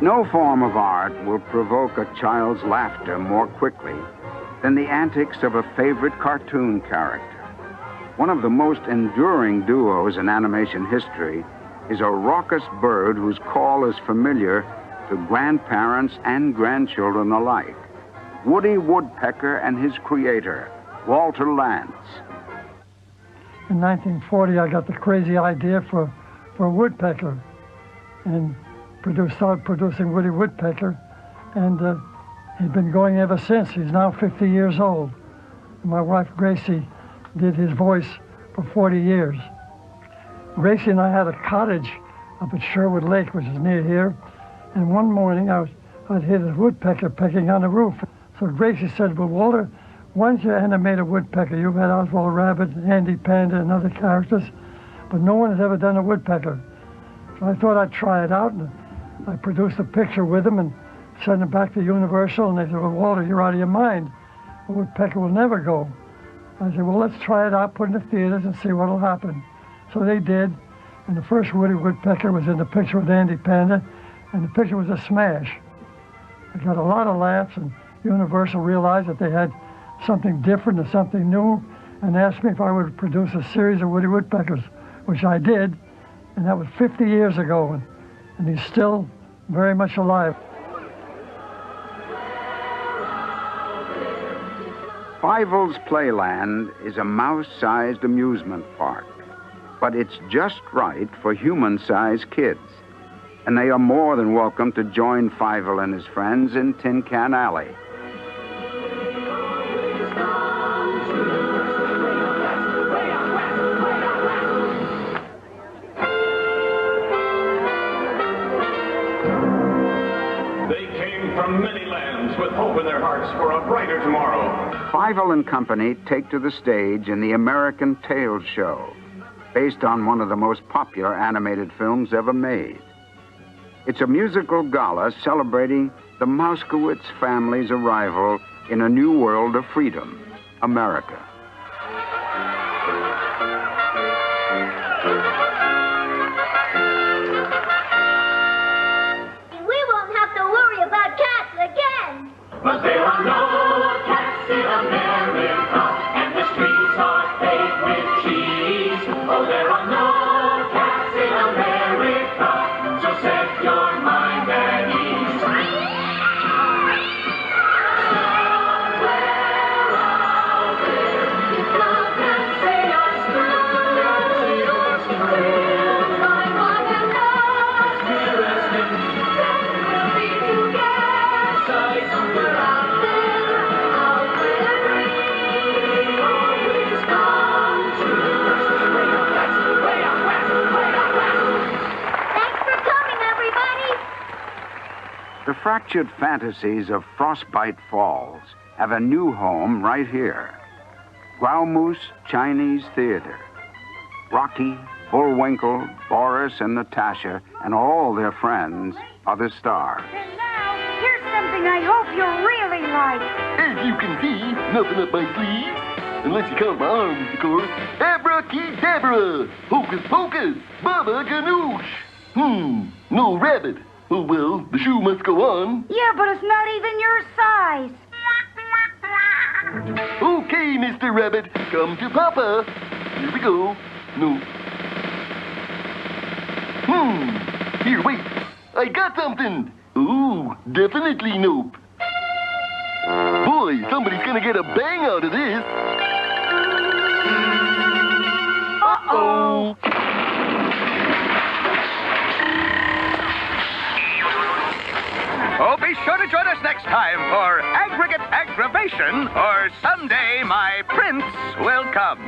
No form of art will provoke a child's laughter more quickly than the antics of a favorite cartoon character. One of the most enduring duos in animation history is a raucous bird whose call is familiar to grandparents and grandchildren alike. Woody Woodpecker and his creator, Walter Lantz. In 1940, I got the crazy idea for a woodpecker and started producing Woody Woodpecker, and he's been going ever since. He's now 50 years old. And my wife, Gracie, did his voice for 40 years. Gracie and I had a cottage up at Sherwood Lake, which is near here, and one morning I'd hit a woodpecker pecking on the roof. So Gracie said, well, Walter, why don't you animate a woodpecker? You've had Oswald Rabbit, Andy Panda, and other characters, but no one has ever done a woodpecker. So I thought I'd try it out, and I produced a picture with him and sent it back to Universal, and they said, well, Walter, you're out of your mind. A woodpecker will never go. I said, well, let's try it out, put it in the theaters, and see what'll happen. So they did, and the first Woody Woodpecker was in the picture with Andy Panda, and the picture was a smash. It got a lot of laughs, and Universal realized that they had something different and something new, and asked me if I would produce a series of Woody Woodpeckers, which I did, and that was 50 years ago, and he's still very much alive. Fievel's Playland is a mouse-sized amusement park, but it's just right for human-sized kids, and they are more than welcome to join Fievel and his friends in Tin Can Alley. From many lands with hope in their hearts for a brighter tomorrow. Fievel and Company take to the stage in the American Tales Show, based on one of the most popular animated films ever made. It's a musical gala celebrating the Mouskowitz family's arrival in a new world of freedom, America. But there are no cats in America, and the streets are paved with cheese. Oh, there are no cats in America, so set your mind at ease. Somewhere out there, love can say you're still my one and love. Dearest, then we'll be together. Somewhere out there, out where dreams always come true. Way out west, way out west, way out west. Thanks for coming, everybody. The fractured fantasies of Frostbite Falls have a new home right here. Graumoose Chinese Theater. Rocky, Bullwinkle, Boris, and Natasha, and all their friends are the stars. And now, here's something I hope you'll really like. As you can see, nothing up my sleeve. Unless you count my arms, of course. Abracadabra! Hocus pocus! Baba ganoush! No rabbit. Oh well, the shoe must go on. Yeah, but it's not even your size. Okay, Mr. Rabbit, come to Papa. Here we go. No. Here, wait. I got something. Ooh, definitely nope. Boy, somebody's gonna get a bang out of this. Uh-oh. Oh, be sure to join us next time for Aggregate Aggravation, or Someday My Prince Will Come.